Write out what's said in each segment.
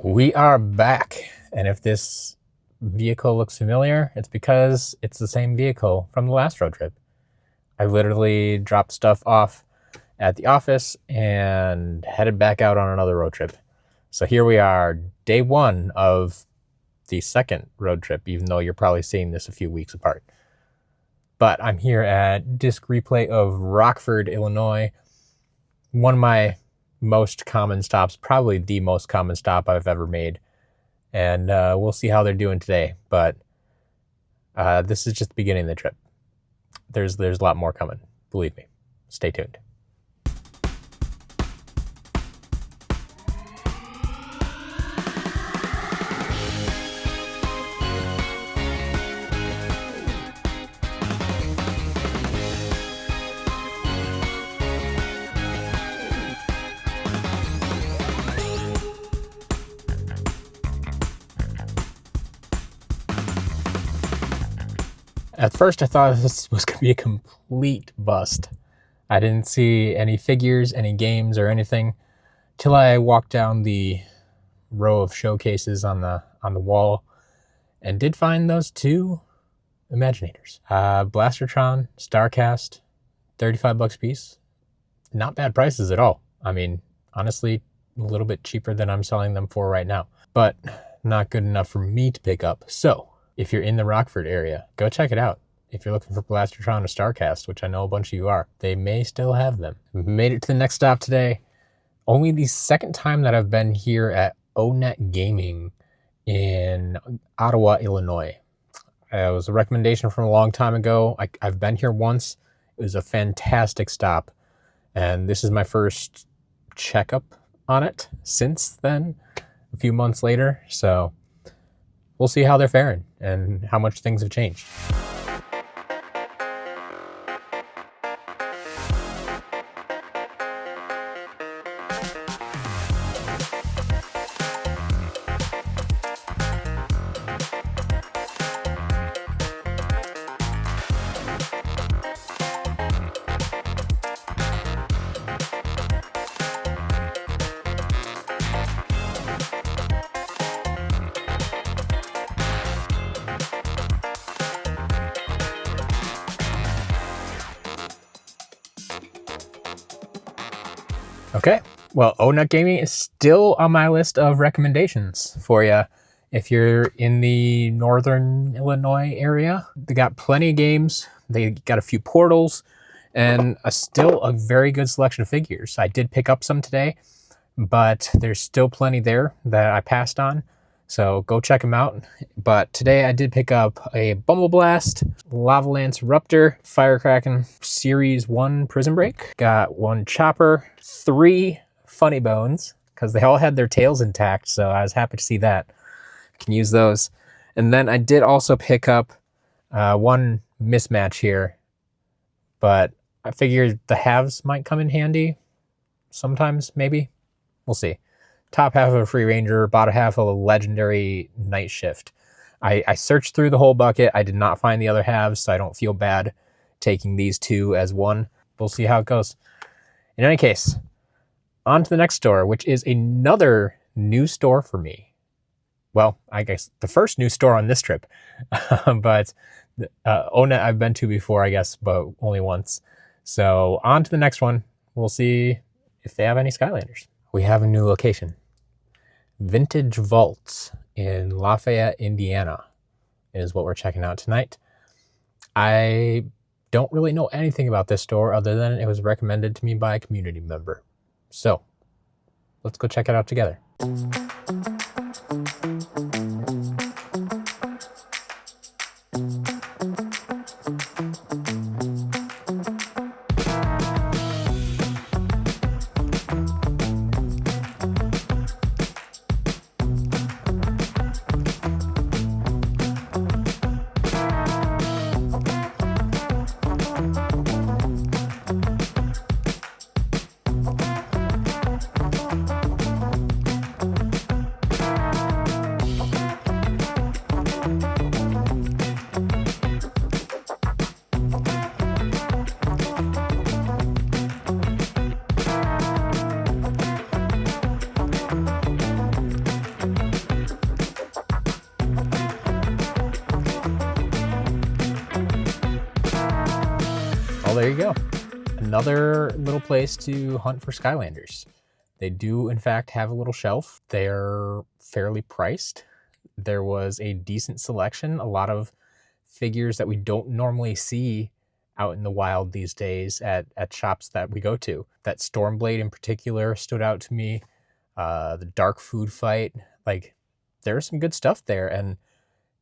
We are back, and if this vehicle looks familiar, it's because it's the same vehicle from the last road trip. I literally dropped stuff off at the office and headed back out on another road trip. So here we are, day one of the second road trip, even though you're probably seeing this a few weeks apart. But I'm here at Disc Replay of Rockford, Illinois. One of my most common stops, probably the most common stop I've ever made. And we'll see how they're doing today. But this is just the beginning of the trip. There's a lot more coming. Believe me. Stay tuned. At first, I thought this was going to be a complete bust. I didn't see any figures, any games, or anything till I walked down the row of showcases on the wall and did find those two Imaginators. Blastertron, Starcast, $35 a piece. Not bad prices at all. I mean, honestly, a little bit cheaper than I'm selling them for right now, but not good enough for me to pick up. So if you're in the Rockford area, go check it out. If you're looking for Blastertron or Starcast, which I know a bunch of you are, they may still have them. We've made it to the next stop today. Only the second time that I've been here at Onet Gaming in Ottawa, Illinois. It was a recommendation from a long time ago. I've been here once. It was a fantastic stop. And this is my first checkup on it since then, a few months later. So we'll see how they're faring and how much things have changed. Okay, well, Onet Gaming is still on my list of recommendations for you if you're in the northern Illinois area. They got plenty of games. They got a few portals and still a very good selection of figures. I did pick up some today, but there's still plenty there that I passed on. So go check them out. But today I did pick up a Bumbleblast, Lava Lance Ruptor, Firecracken Series 1 Prison Break. Got one Chopper, 3 Funny Bones, because they all had their tails intact, so I was happy to see that. I can use those. And then I did also pick up one mismatch here, but I figured the halves might come in handy sometimes, maybe. We'll see. Top half of a Free Ranger, bottom half of a legendary Night Shift. I searched through the whole bucket. I did not find the other halves, so I don't feel bad taking these two as one. We'll see how it goes. In any case, on to the next store, which is another new store for me. Well, I guess the first new store on this trip. But Onet I've been to before, I guess, but only once. So on to the next one. We'll see if they have any Skylanders. We have a new location. Vintage Vaults in Lafayette, Indiana is what we're checking out tonight. I don't really know anything about this store other than it was recommended to me by a community member. So let's go check it out together. Well, there you go. Another little place to hunt for Skylanders. They do, in fact, have a little shelf. They're fairly priced. There was a decent selection, a lot of figures that we don't normally see out in the wild these days at shops that we go to. That Stormblade in particular stood out to me. The Dark Food Fight, like there's some good stuff there and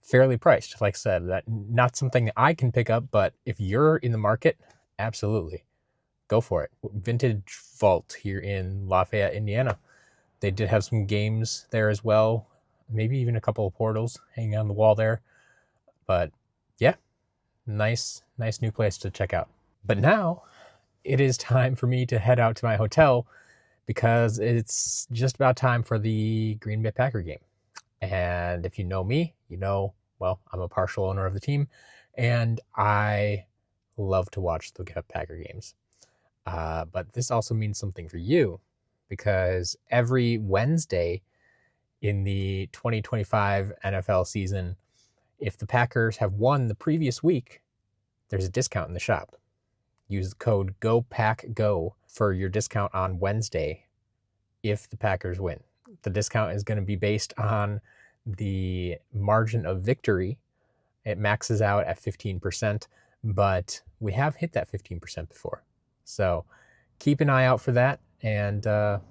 fairly priced. Like I said, that not something that I can pick up, but if you're in the market, absolutely go for it. Vintage Vault here in Lafayette, Indiana. They did have some games there as well. Maybe even a couple of portals hanging on the wall there. But yeah, nice new place to check out. But now it is time for me to head out to my hotel because it's just about time for the Green Bay Packer game. And if you know me, you know, well, I'm a partial owner of the team and I love to watch the Packer games. But this also means something for you because every Wednesday in the 2025 NFL season, if the Packers have won the previous week, there's a discount in the shop. Use the code GOPACKGO for your discount on Wednesday if the Packers win. The discount is going to be based on the margin of victory. It maxes out at 15%, but we have hit that 15% before. So keep an eye out for that and go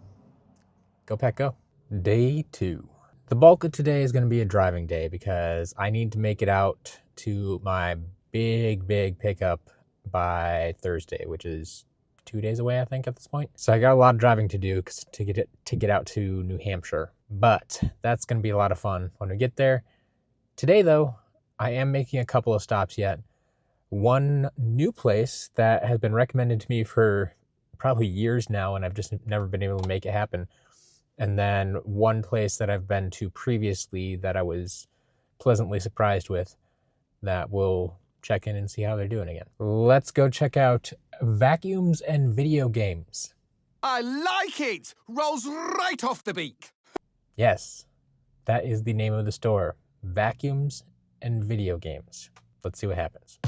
Pack Go. Day 2. The bulk of today is going to be a driving day because I need to make it out to my big pickup by Thursday, which is 2 days away, I think, at this point. So I got a lot of driving to do to get out to New Hampshire, but that's going to be a lot of fun when we get there. Today, though, I am making a couple of stops yet. One new place that has been recommended to me for probably years now, and I've just never been able to make it happen. And then one place that I've been to previously that I was pleasantly surprised with that we'll check in and see how they're doing again. Let's go check out Vacuums and Video Games. I like it! Rolls right off the beak. Yes, that is the name of the store. Vacuums and Video Games. Let's see what happens.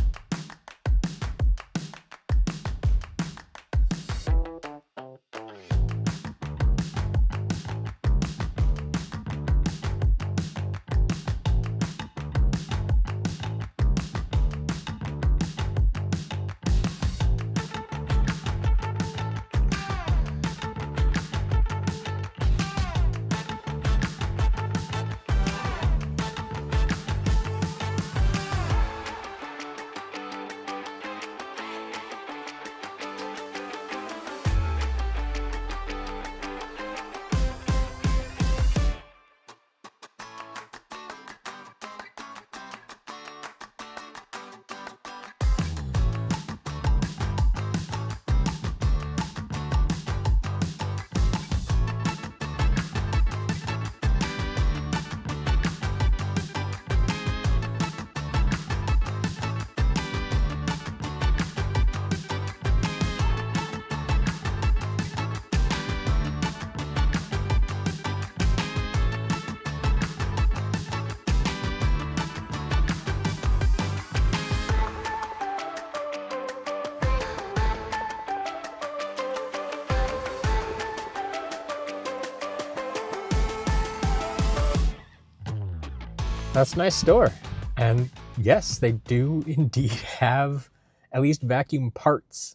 That's a nice store. And yes, they do indeed have at least vacuum parts.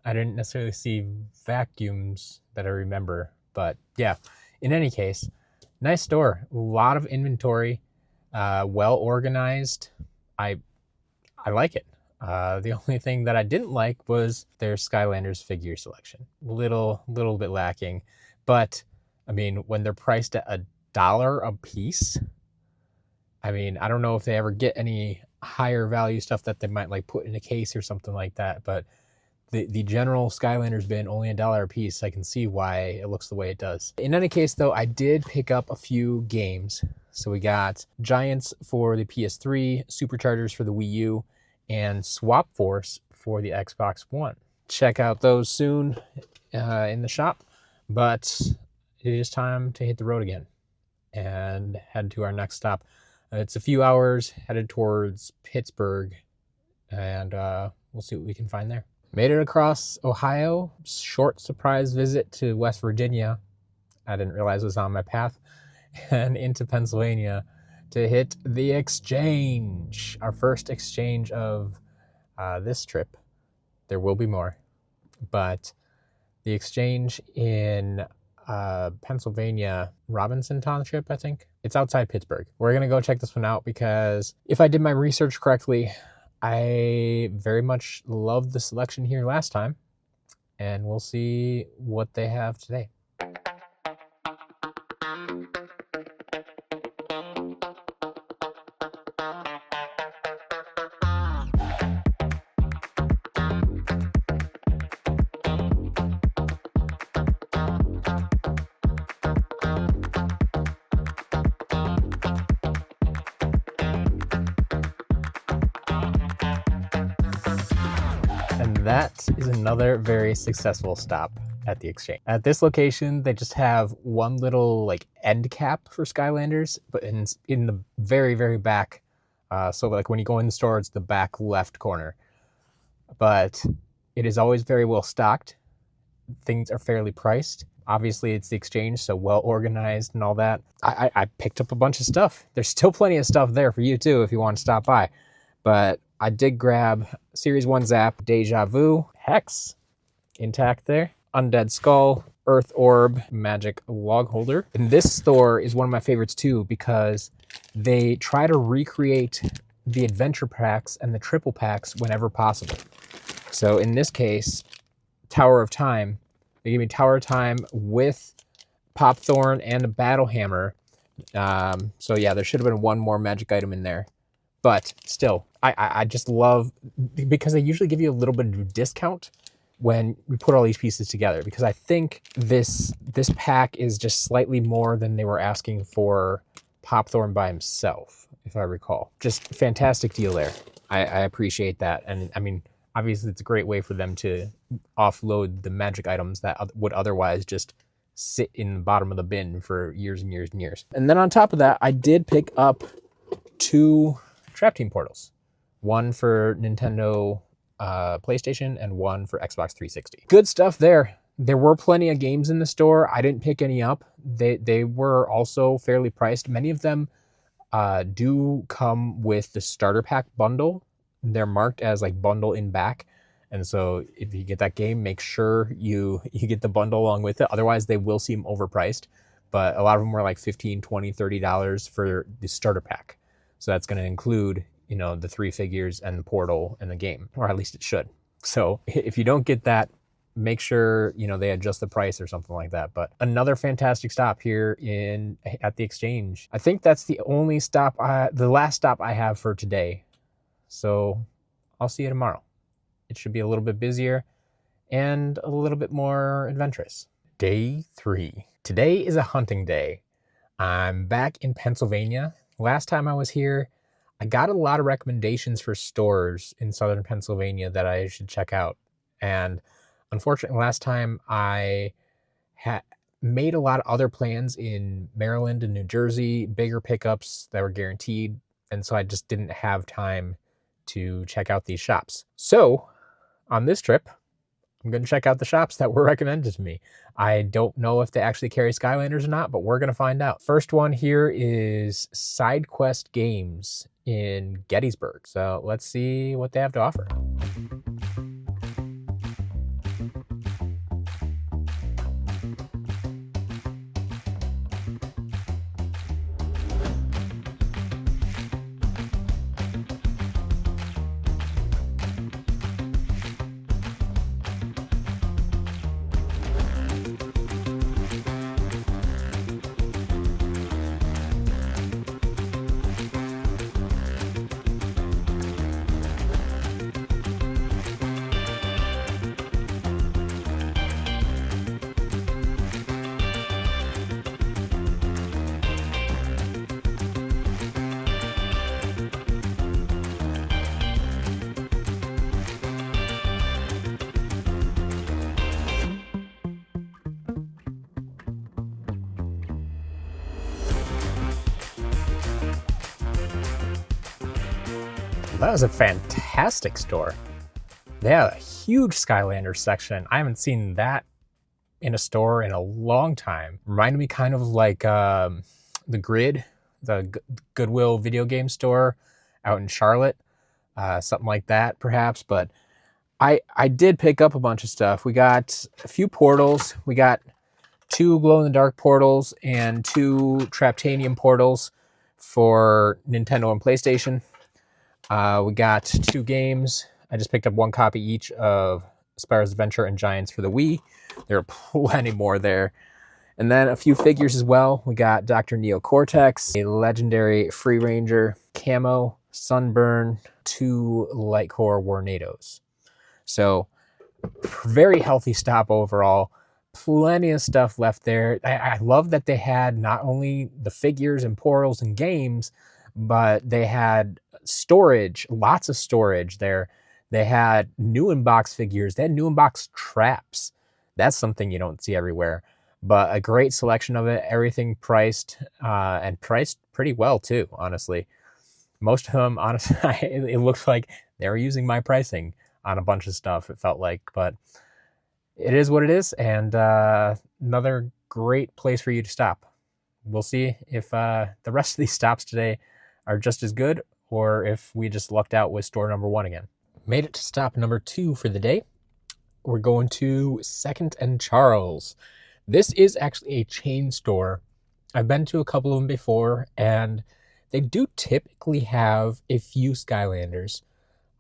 I didn't necessarily see vacuums that I remember, but yeah, in any case, nice store. A lot of inventory, well organized. I like it. The only thing that I didn't like was their Skylanders figure selection. Little bit lacking, but I mean, when they're priced at $1 a piece, I mean, I don't know if they ever get any higher value stuff that they might like put in a case or something like that, but the general Skylanders bin, only $1 a piece. I can see why it looks the way it does. In any case, though, I did pick up a few games. So we got Giants for the PS3, Superchargers for the Wii U, and Swap Force for the Xbox One. Check out those soon in the shop, but it is time to hit the road again and head to our next stop. It's a few hours headed towards Pittsburgh, and we'll see what we can find there. Made it across Ohio, short surprise visit to West Virginia. I didn't realize it was on my path, and into Pennsylvania to hit the exchange. Our first exchange of this trip. There will be more, but the exchange in Pennsylvania, Robinson Township, I think. It's outside Pittsburgh. We're going to go check this one out because if I did my research correctly, I very much loved the selection here last time, and we'll see what they have today. And that is another very successful stop at the exchange. At this location, they just have one little like end cap for Skylanders, but in the very, very back. So like when you go in the store, it's the back left corner. But it is always very well stocked. Things are fairly priced. Obviously, it's the exchange, so well organized and all that. I picked up a bunch of stuff. There's still plenty of stuff there for you too if you want to stop by. But I did grab Series 1 Zap, Deja Vu, Hex, intact there, Undead Skull, Earth Orb, Magic Log Holder. And this store is one of my favorites too because they try to recreate the adventure packs and the triple packs whenever possible. So in this case, Tower of Time, they gave me Tower of Time with Pop Thorn and a Battle Hammer. So yeah, there should have been one more magic item in there. But still, I just love, because they usually give you a little bit of discount when we put all these pieces together, because I think this pack is just slightly more than they were asking for Popthorn by himself, if I recall. Just fantastic deal there. I appreciate that. And I mean, obviously it's a great way for them to offload the magic items that would otherwise just sit in the bottom of the bin for years and years and years. And then on top of that, I did pick up 2 Trap Team portals. One for Nintendo PlayStation and one for Xbox 360. Good stuff there. There were plenty of games in the store. I didn't pick any up. They were also fairly priced. Many of them do come with the starter pack bundle. They're marked as like bundle in back. And so if you get that game, make sure you get the bundle along with it. Otherwise, they will seem overpriced. But a lot of them were like $15, $20, $30 for the starter pack. So that's going to include, you know, the 3 figures and the portal and the game, or at least it should. So if you don't get that, make sure, you know, they adjust the price or something like that. But another fantastic stop here at the exchange. I think that's the only stop, the last stop I have for today. So I'll see you tomorrow. It should be a little bit busier and a little bit more adventurous. Day 3. Today is a hunting day. I'm back in Pennsylvania. Last time I was here, I got a lot of recommendations for stores in southern Pennsylvania that I should check out. And unfortunately, last time I had made a lot of other plans in Maryland and New Jersey, bigger pickups that were guaranteed. And so I just didn't have time to check out these shops. So on this trip, I'm going to check out the shops that were recommended to me. I don't know if they actually carry Skylanders or not, but we're going to find out. First one here is Side Quest Games in Gettysburg. So let's see what they have to offer. That was a fantastic store. They have a huge Skylanders section. I haven't seen that in a store in a long time. Reminded me kind of like the Grid, the Goodwill video game store out in Charlotte. Something like that, perhaps. But I did pick up a bunch of stuff. We got a few portals. We got 2 glow-in-the-dark portals and 2 Traptanium portals for Nintendo and PlayStation. We got 2 games. I just picked up 1 copy each of Spyro's Adventure and Giants for the Wii. There are plenty more there. And then a few figures as well. We got Dr. Neocortex, a legendary Free Ranger, Camo, Sunburn, 2 Lightcore Warnados. So, very healthy stop overall. Plenty of stuff left there. I love that they had not only the figures and portals and games, but they had storage, lots of storage there. They had new in-box figures. They had new in-box traps. That's something you don't see everywhere. But a great selection of it. Everything priced, and priced pretty well too, honestly. Most of them, honestly, it looks like they were using my pricing on a bunch of stuff, it felt like. But it is what it is, and another great place for you to stop. We'll see if the rest of these stops today are just as good, or if we just lucked out with store number 1 again. Made it to stop number 2 for the day. We're going to 2nd and Charles. This is actually a chain store. I've been to a couple of them before, and they do typically have a few Skylanders.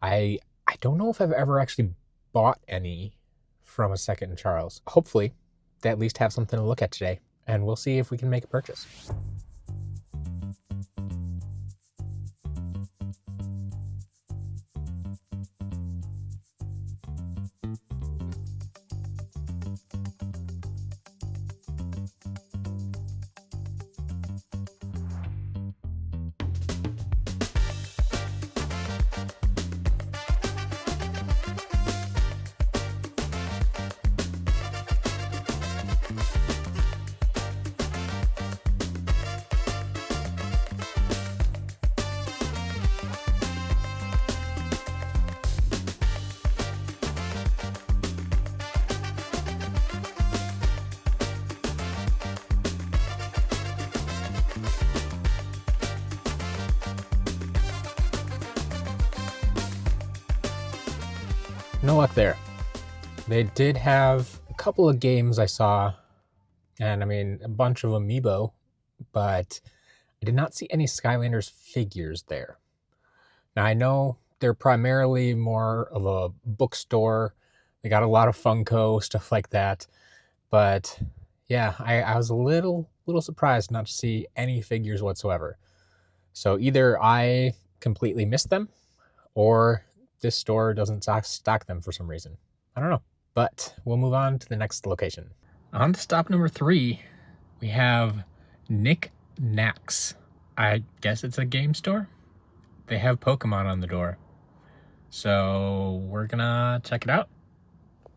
I don't know if I've ever actually bought any from a 2nd and Charles. Hopefully, they at least have something to look at today, and we'll see if we can make a purchase. No luck there. They did have a couple of games I saw, and I mean, a bunch of Amiibo, but I did not see any Skylanders figures there. Now, I know they're primarily more of a bookstore. They got a lot of Funko, stuff like that. But yeah, I was a little surprised not to see any figures whatsoever. So either I completely missed them, or this store doesn't stock them for some reason. I don't know. But we'll move on to the next location. On to stop number 3, we have Nicknacks. I guess it's a game store. They have Pokemon on the door. So we're gonna check it out,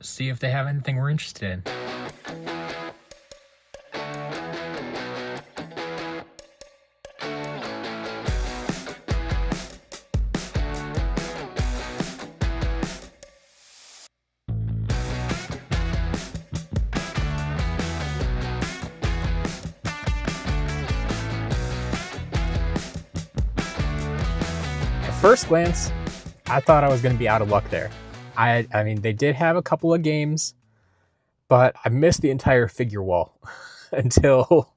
see if they have anything we're interested in. First glance, I thought I was going to be out of luck there. I mean, they did have a couple of games, but I missed the entire figure wall until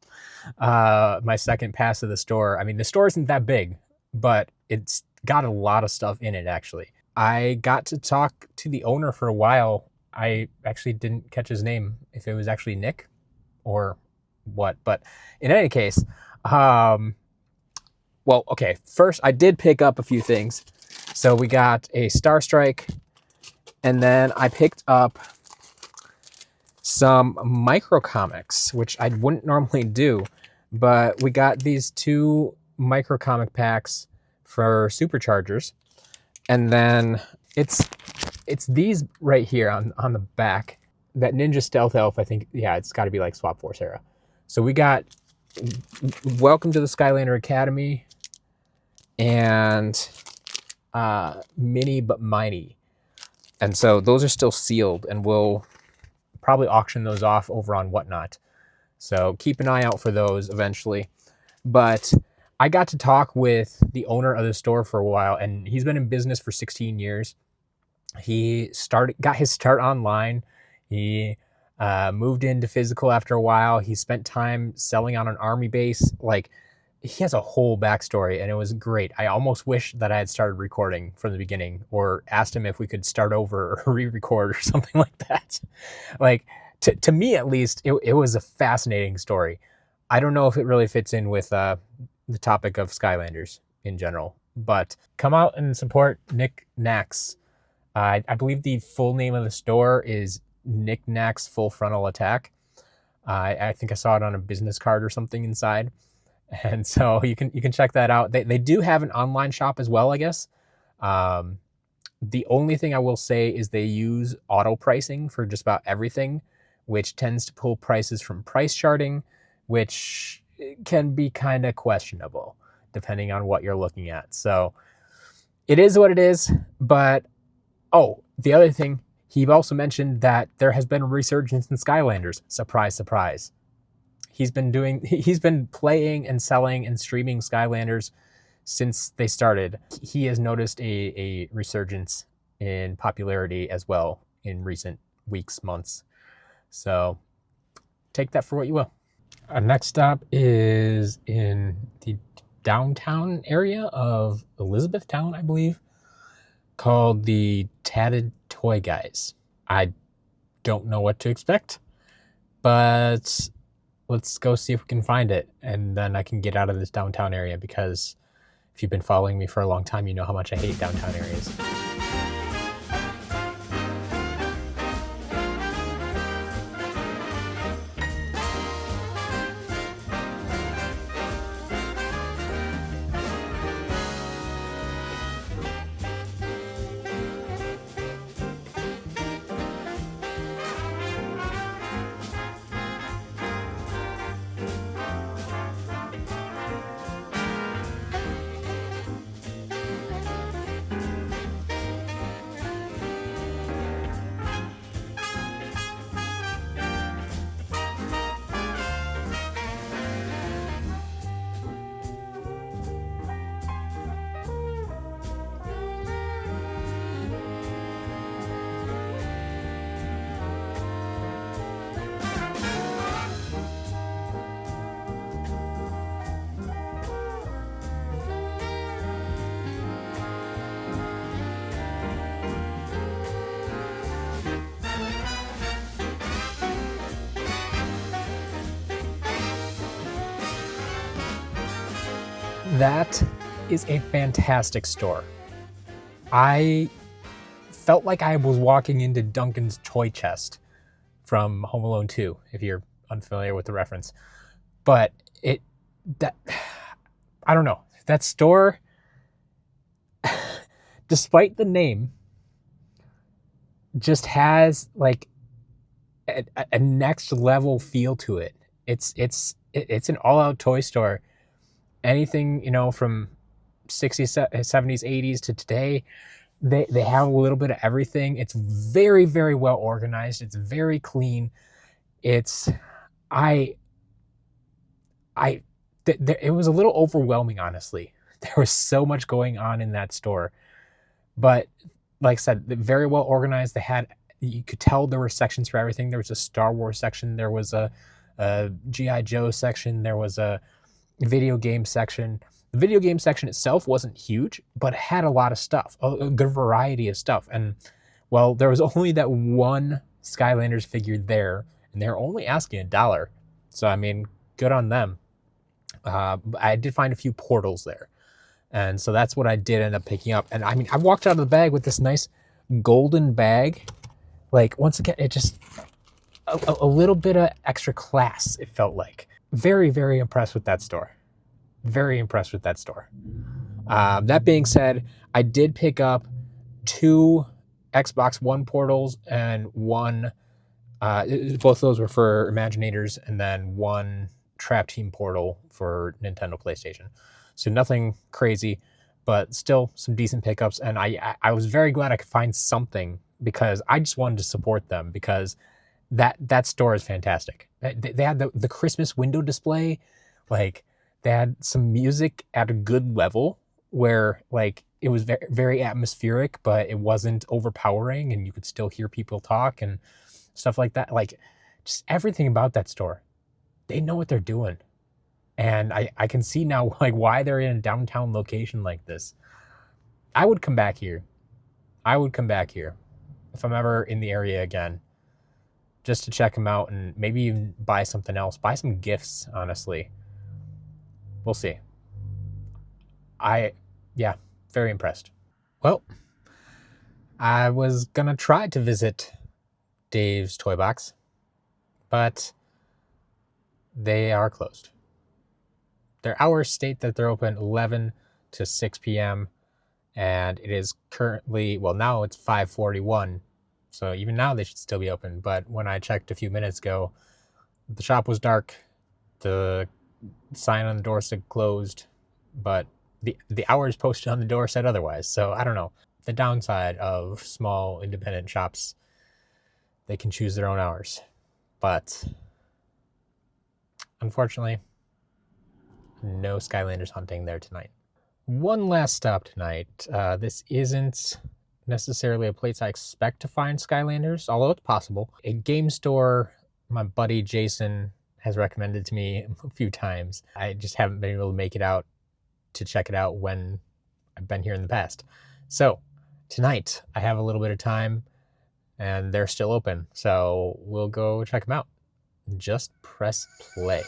my second pass of the store. I mean, the store isn't that big, but it's got a lot of stuff in it, actually. I got to talk to the owner for a while. I actually didn't catch his name, if it was actually Nick or what. But in any case, well, okay, first I did pick up a few things. So we got a Star Strike, and then I picked up some micro comics, which I wouldn't normally do, but we got these 2 micro comic packs for Superchargers, and then it's these right here on the back. That Ninja Stealth Elf, I think, yeah, it's got to be like Swap Force era. So we got Welcome to the Skylander Academy and Mini but Miney. And so those are still sealed, and we'll probably auction those off over on Whatnot. So keep an eye out for those eventually. But I got to talk with the owner of the store for a while, and he's been in business for 16 years. He got his start online. He moved into physical after a while. He spent time selling on an army base. Like, he has a whole backstory, and it was great. I almost wish that I had started recording from the beginning, or asked him if we could start over or re-record or something like that. Like, to me at least, it was a fascinating story. I don't know if it really fits in with the topic of Skylanders in general, but come out and support Nicknacks. I believe the full name of the store is Nicknacks Full Frontal Attack. I think I saw it on a business card or something inside. And so you can check that out. They do have an online shop as well, I guess. The only thing I will say is they use auto pricing for just about everything, which tends to pull prices from price charting, which can be kind of questionable depending on what you're looking at. So it is what it is. But the other thing, he also mentioned that there has been a resurgence in Skylanders. Surprise, surprise. He's been playing and selling and streaming Skylanders since they started. He has noticed a resurgence in popularity as well in recent weeks, months. So take that for what you will. Our next stop is in the downtown area of Elizabethtown, I believe, called the Tatted Toy Guys. I don't know what to expect, but let's go see if we can find it, and then I can get out of this downtown area, because if you've been following me for a long time, you know how much I hate downtown areas. That is a fantastic store. I felt like I was walking into Duncan's toy chest from Home Alone 2, if you're unfamiliar with the reference. But I don't know. That store, despite the name, just has like a next level feel to it. It's an all-out toy store. Anything, from 60s, 70s, 80s to today, they have a little bit of everything. It's very, very well organized. It's very clean. It was a little overwhelming, honestly. There was so much going on in that store, but like I said, very well organized. You could tell there were sections for everything. There was a Star Wars section. There was a G.I. Joe section. There was a video game section. The video game section itself wasn't huge, but it had a lot of stuff, a good variety of stuff. And well, there was only that one Skylanders figure there, and they're only asking $1. So I mean, good on them. I did find a few portals there, and so that's what I did end up picking up. And I mean, I walked out of the bag with this nice golden bag. Like, once again, it just a little bit of extra class, it felt like. Very, very impressed with that store. Very impressed with that store. That being said, I did pick up 2 Xbox One portals and one, both of those were for Imaginators, and then one Trap Team portal for Nintendo PlayStation. So nothing crazy, but still some decent pickups. And I was very glad I could find something because I just wanted to support them because that store is fantastic. They had the Christmas window display, like they had some music at a good level where like it was very, very atmospheric, but it wasn't overpowering and you could still hear people talk and stuff like that. Like just everything about that store. They know what they're doing. And I can see now like why they're in a downtown location like this. I would come back here. I would come back here if I'm ever in the area again, just to check them out and maybe even buy something else. Buy some gifts, honestly. We'll see. Yeah, very impressed. Well, I was gonna try to visit Dave's Toy Box, but they are closed. Their hours state that they're open 11 to 6 p.m. and it is currently, well, now it's 5:41. So even now they should still be open. But when I checked a few minutes ago, the shop was dark. The sign on the door said closed, but the hours posted on the door said otherwise. So I don't know. The downside of small independent shops, they can choose their own hours. But unfortunately, no Skylanders hunting there tonight. One last stop tonight. This isn't necessarily a place I expect to find Skylanders, although it's possible. A game store my buddy Jason has recommended to me a few times. I just haven't been able to make it out to check it out when I've been here in the past. So tonight I have a little bit of time and they're still open. So we'll go check them out. Just press play.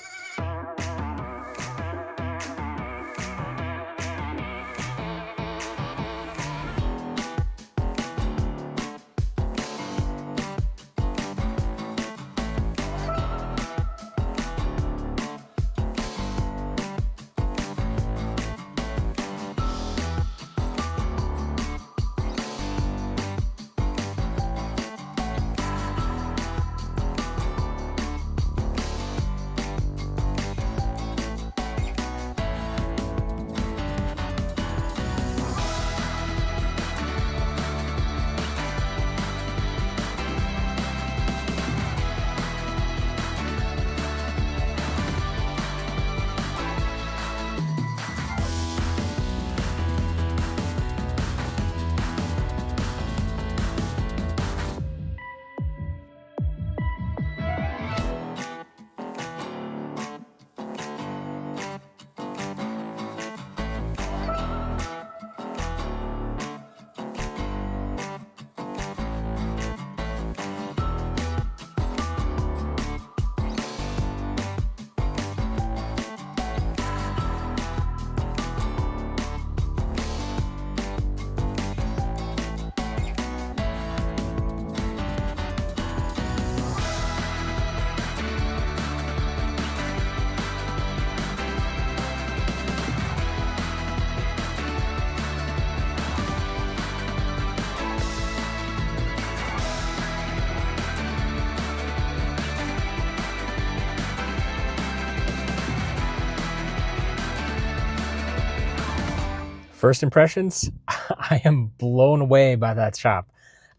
First impressions, I am blown away by that shop.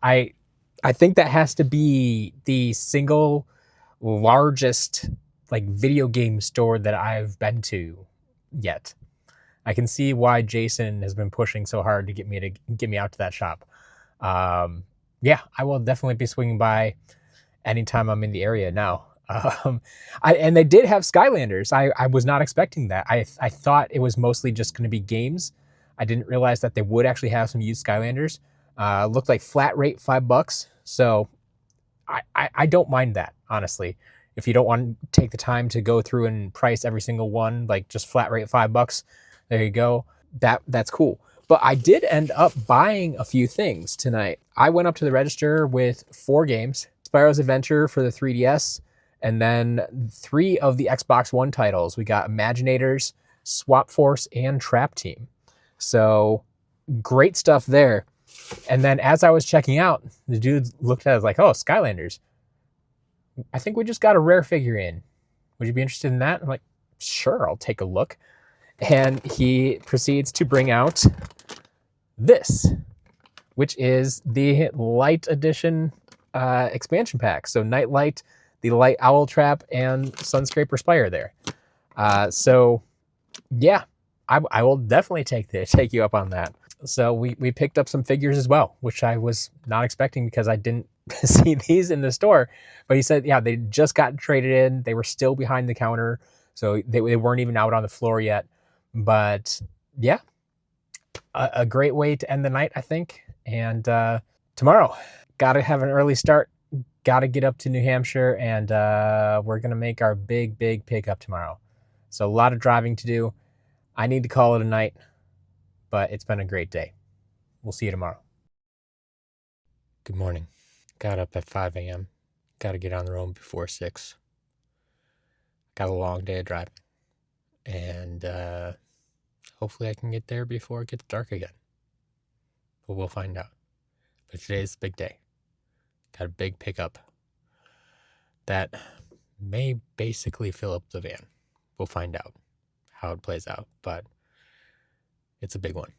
I think that has to be the single largest like video game store that I've been to yet. I can see why Jason has been pushing so hard to get me out to that shop. Yeah, I will definitely be swinging by anytime I'm in the area now. And they did have Skylanders. I was not expecting that. I thought it was mostly just going to be games. I didn't realize that they would actually have some used Skylanders. Looked like flat rate $5. So I don't mind that, honestly. If you don't want to take the time to go through and price every single one, like just flat rate $5, there you go. That's cool. But I did end up buying a few things tonight. I went up to the register with 4 games. Spyro's Adventure for the 3DS, and then 3 of the Xbox One titles. We got Imaginators, Swap Force, and Trap Team. So great stuff there. And then as I was checking out, the dude looked at it like, oh, Skylanders. I think we just got a rare figure in. Would you be interested in that? I'm like, sure, I'll take a look. And he proceeds to bring out this. which is the Light Edition expansion pack. So Nightlight, the Light Owl Trap, and Sunscraper Spire there. So yeah, I will definitely take you up on that. So we picked up some figures as well, which I was not expecting because I didn't see these in the store. But he said, yeah, they just got traded in. They were still behind the counter, so they weren't even out on the floor yet. But yeah, a great way to end the night, I think. And tomorrow, got to have an early start. Got to get up to New Hampshire, and we're going to make our big pickup tomorrow. So a lot of driving to do. I need to call it a night, but it's been a great day. We'll see you tomorrow. Good morning. Got up at 5 a.m. Got to get on the road before 6. Got a long day of driving. And hopefully I can get there before it gets dark again. But we'll find out. But today's a big day. Got a big pickup that may basically fill up the van. We'll find out how it plays out, but it's a big one.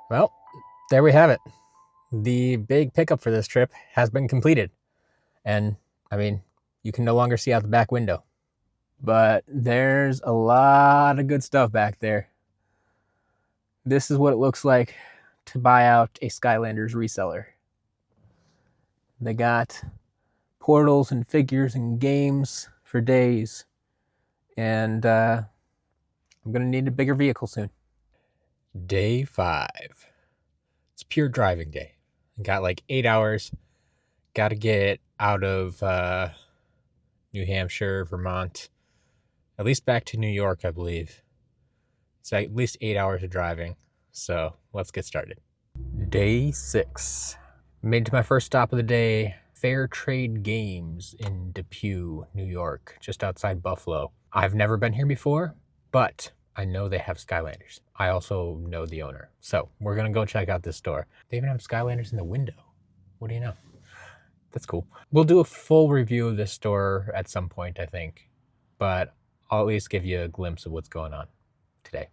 Well, there we have it. The big pickup for this trip has been completed. And, I mean, you can no longer see out the back window. But there's a lot of good stuff back there. This is what it looks like to buy out a Skylanders reseller. They got portals and figures and games for days. And I'm going to need a bigger vehicle soon. Day 5. It's pure driving day. Got like 8 hours. Got to get out of New Hampshire, Vermont, at least back to New York, I believe. It's at least 8 hours of driving. So let's get started. Day 6. Made it to my first stop of the day, Fair Trade Games in Depew, New York, just outside Buffalo. I've never been here before, but I know they have Skylanders. I also know the owner. So we're going to go check out this store. They even have Skylanders in the window. What do you know? That's cool. We'll do a full review of this store at some point, I think. But I'll at least give you a glimpse of what's going on today.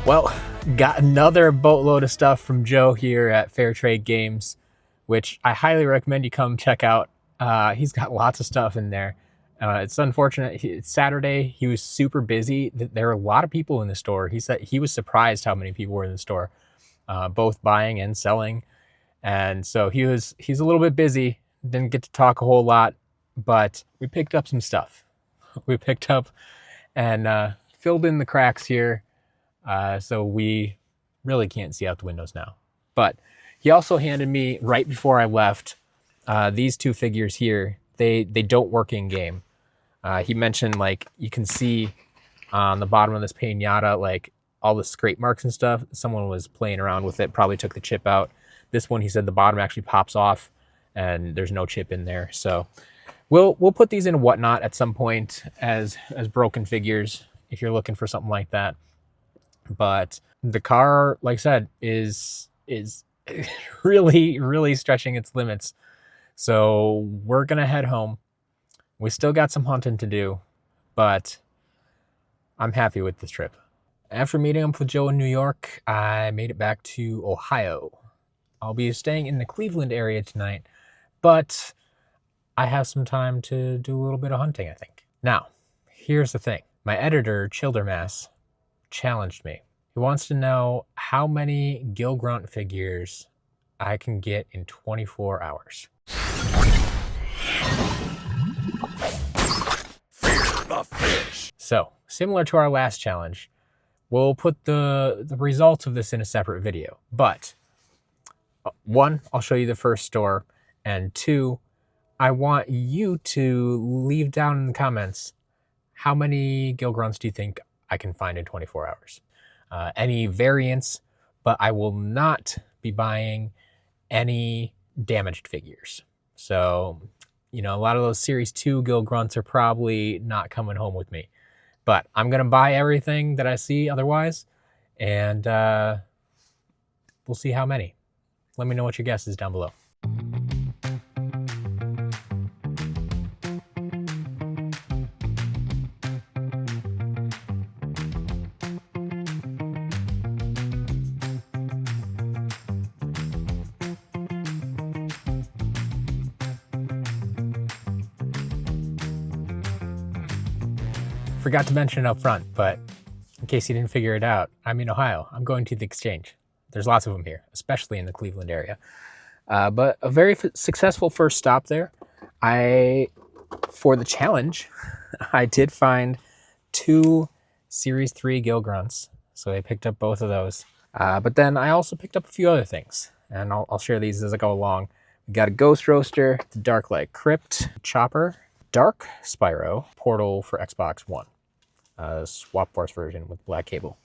Well, got another boatload of stuff from Joe here at Fair Trade Games, which I highly recommend you come check out. He's got lots of stuff in there. It's unfortunate. It's Saturday. He was super busy. There are a lot of people in the store. He said he was surprised how many people were in the store, both buying and selling. And so he's a little bit busy. Didn't get to talk a whole lot, but we picked up some stuff. We picked up and filled in the cracks here. So we really can't see out the windows now. But he also handed me, right before I left, these two figures here. They don't work in game. He mentioned, like, you can see on the bottom of this pinata, like, all the scrape marks and stuff. Someone was playing around with it, probably took the chip out. This one, he said the bottom actually pops off and there's no chip in there. So we'll put these in Whatnot at some point as broken figures if you're looking for something like that. But the car, like I said, is really, really stretching its limits. So we're going to head home. We still got some hunting to do, but I'm happy with this trip. After meeting up with Joe in New York, I made it back to Ohio. I'll be staying in the Cleveland area tonight, but I have some time to do a little bit of hunting, I think. Now, here's the thing. My editor, Childermass, challenged me. He wants to know how many Gil Grunt figures I can get in 24 hours. Fear the fish. So, similar to our last challenge, we'll put the results of this in a separate video. But, one, I'll show you the first store, and two, I want you to leave down in the comments how many Gil Grunts do you think I can find in 24 hours. Any variants, but I will not be buying any damaged figures. So, you know, a lot of those Series 2 Gil Grunts are probably not coming home with me. But I'm going to buy everything that I see otherwise, and we'll see how many. Let me know what your guess is down below. Forgot to mention it up front, but in case you didn't figure it out, I'm in Ohio. I'm going to the exchange. There's lots of them here, especially in the Cleveland area. But a very successful first stop there. For the challenge, I did find 2 Series 3 Gil Grunts, so I picked up both of those. But then I also picked up a few other things, and I'll share these as I go along. We got a Ghost Roaster, the Darklight Crypt, Chopper, Dark Spyro, Portal for Xbox One, Swap Force version with black cable.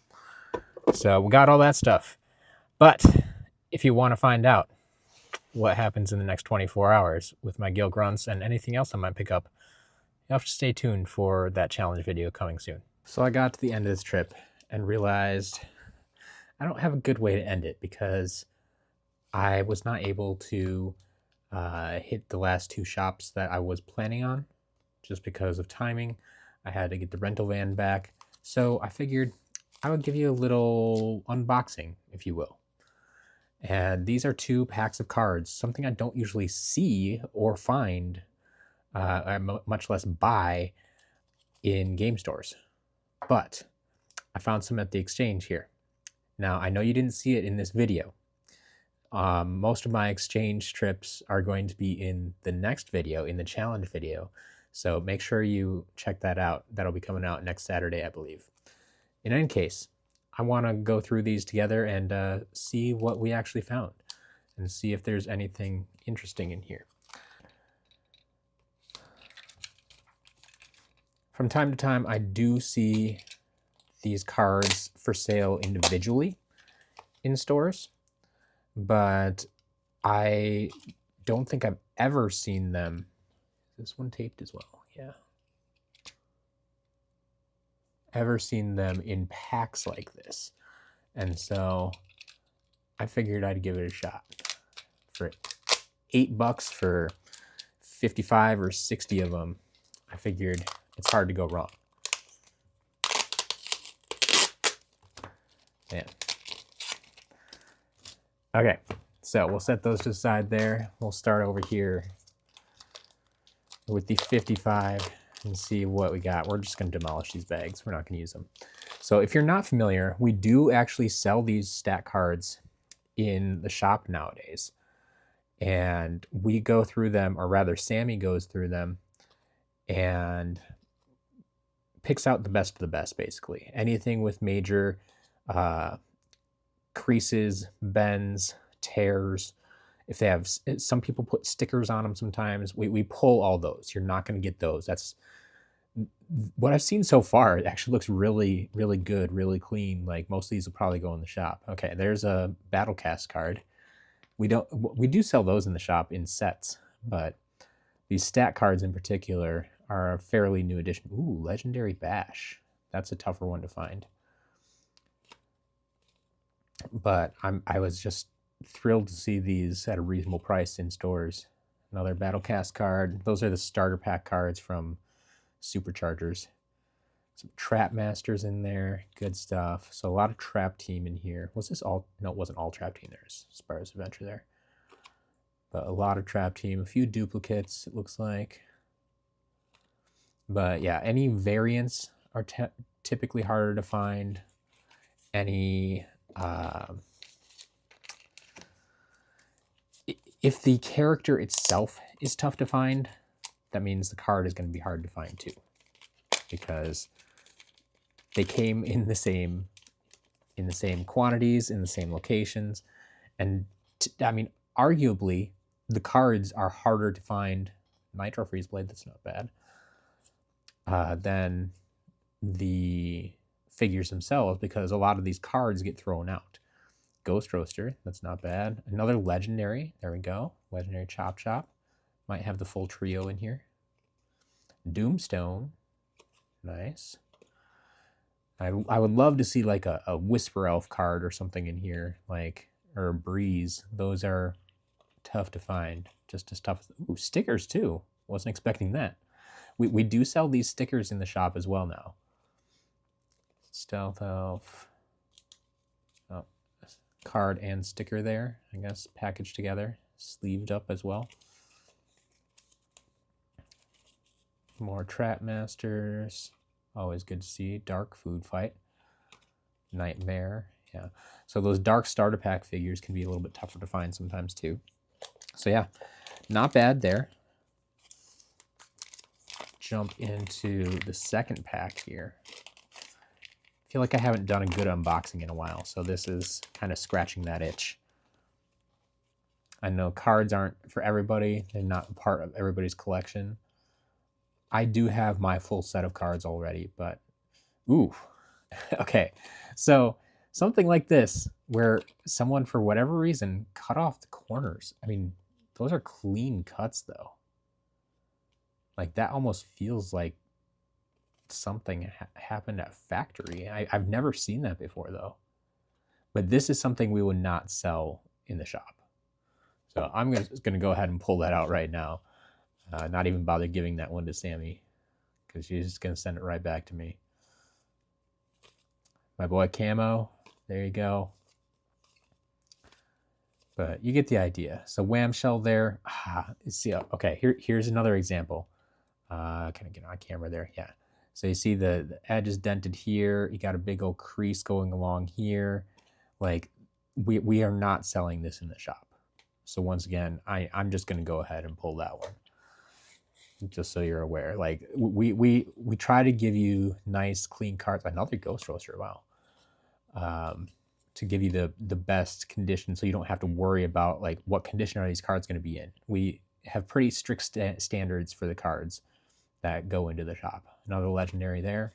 So we got all that stuff. But if you want to find out what happens in the next 24 hours with my Gil Grunts and anything else I might pick up, you have to stay tuned for that challenge video coming soon. So I got to the end of this trip and realized I don't have a good way to end it because I was not able to hit the last 2 shops that I was planning on just because of timing. I had to get the rental van back. So I figured I would give you a little unboxing, if you will. And these are 2 packs of cards, something I don't usually see or find, much less buy in game stores. But I found some at the exchange here. Now, I know you didn't see it in this video. Most of my exchange trips are going to be in the next video, in the challenge video. So make sure you check that out. That'll be coming out next Saturday, I believe. In any case, I want to go through these together and see what we actually found and see if there's anything interesting in here. From time to time, I do see these cards for sale individually in stores, but I don't think I've ever seen them. Is this one taped as well? Yeah. Ever seen them in packs like this. And so I figured I'd give it a shot. For $8 for 55 or 60 of them, I figured it's hard to go wrong. Yeah. Okay, so we'll set those to the side there. We'll start over here with the 55 and see what we got. We're just going to demolish these bags. We're not going to use them. So if you're not familiar, we do actually sell these stat cards in the shop nowadays. And we go through them, or rather Sammy goes through them and picks out the best of the best, basically. Anything with major creases, bends, tears. If they have, some people put stickers on them sometimes. We pull all those. You're not going to get those. That's what I've seen so far. It actually looks really, really good, really clean. Like most of these will probably go in the shop. Okay, there's a Battle Cast card. We do sell those in the shop in sets, but these stat cards in particular are a fairly new addition. Ooh, Legendary Bash. That's a tougher one to find. But I was just thrilled to see these at a reasonable price in stores. Another Battle Cast card. Those are the starter pack cards from Superchargers. Some Trap Masters in there. Good stuff. So a lot of Trap Team in here. Was this all? No, it wasn't all Trap Team. There's Spyro's Adventure there. But a lot of Trap Team. A few duplicates, it looks like. But yeah, any variants are typically harder to find. Any... if the character itself is tough to find, that means the card is going to be hard to find too. Because they came in the same quantities, in the same locations. And I mean, arguably, the cards are harder to find. Nitro Freeze Blade, that's not bad. Than the figures themselves, because a lot of these cards get thrown out. Ghost Roaster, that's not bad. Another legendary, there we go. Legendary Chop Chop. Might have the full trio in here. Doomstone, nice. I would love to see like a Whisper Elf card or something in here, like, or a Breeze. Those are tough to find, just as tough. Ooh, stickers too. Wasn't expecting that. We do sell these stickers in the shop as well now. Stealth Elf. Oh, card and sticker there, I guess, packaged together, sleeved up as well. More Trap Masters. Always good to see. Dark Food Fight. Nightmare. Yeah. So those dark starter pack figures can be a little bit tougher to find sometimes too. So yeah, not bad there. Jump into the second pack here. I feel like I haven't done a good unboxing in a while, so this is kind of scratching that itch. I know cards aren't for everybody. They're not part of everybody's collection. I do have my full set of cards already, but ooh, okay. So something like this, where someone, for whatever reason, cut off the corners. I mean, those are clean cuts, though. Like, that almost feels like something happened at factory. I've never seen that before, though. But this is something we would not sell in the shop. So I'm just going to go ahead and pull that out right now. Not even bother giving that one to Sammy, because she's just going to send it right back to me. My boy Camo, there you go. But you get the idea. So Wham Shell there. See, okay, here's another example. Can I get on camera there? Yeah. So you see the edge is dented here. You got a big old crease going along here. Like, we are not selling this in the shop. So once again, I'm just going to go ahead and pull that one, just so you're aware. Like, we try to give you nice, clean cards. Another Ghost Roaster, wow. To give you the best condition, so you don't have to worry about like what condition are these cards going to be in. We have pretty strict standards for the cards that go into the shop. Another legendary there.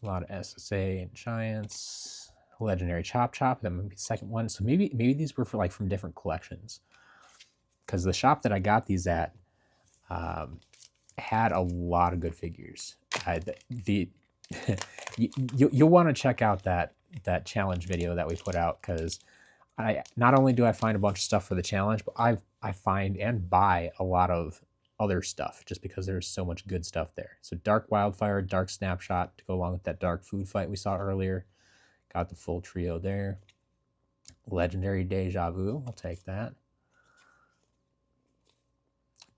A lot of SSA and Giants. Legendary Chop Chop, that might be the second one. So maybe these were from different collections, because the shop that I got these at had a lot of good figures. You'll want to check out that challenge video that we put out, because not only do I find a bunch of stuff for the challenge, but I find and buy a lot of other stuff, just because there's so much good stuff there. So Dark Wildfire, Dark Snapshot to go along with that Dark Food Fight we saw earlier. Got the full trio there. Legendary Deja Vu, I'll take that.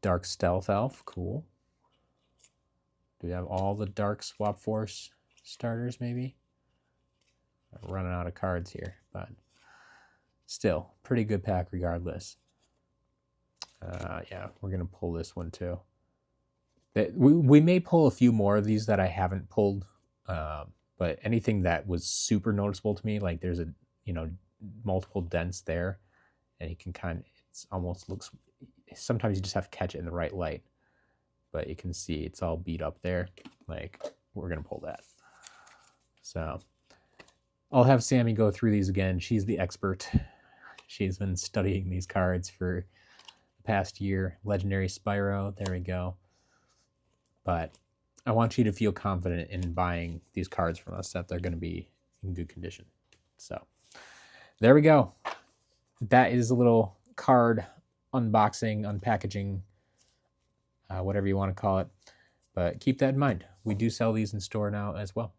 Dark Stealth Elf, cool. Do we have all the Dark Swap Force starters, maybe? I'm running out of cards here, but still, pretty good pack regardless. Yeah, we're going to pull this one too. We may pull a few more of these that I haven't pulled, but anything that was super noticeable to me, like there's a, multiple dents there, and you can it's almost looks, sometimes you just have to catch it in the right light, but you can see it's all beat up there. Like, we're going to pull that. So I'll have Sammy go through these again. She's the expert. She's been studying these cards for the past year. Legendary Spyro, there we go. But I want you to feel confident in buying these cards from us, that they're going to be in good condition. So there we go. That is a little card unboxing, unpackaging, whatever you want to call it. But keep that in mind. We do sell these in store now as well.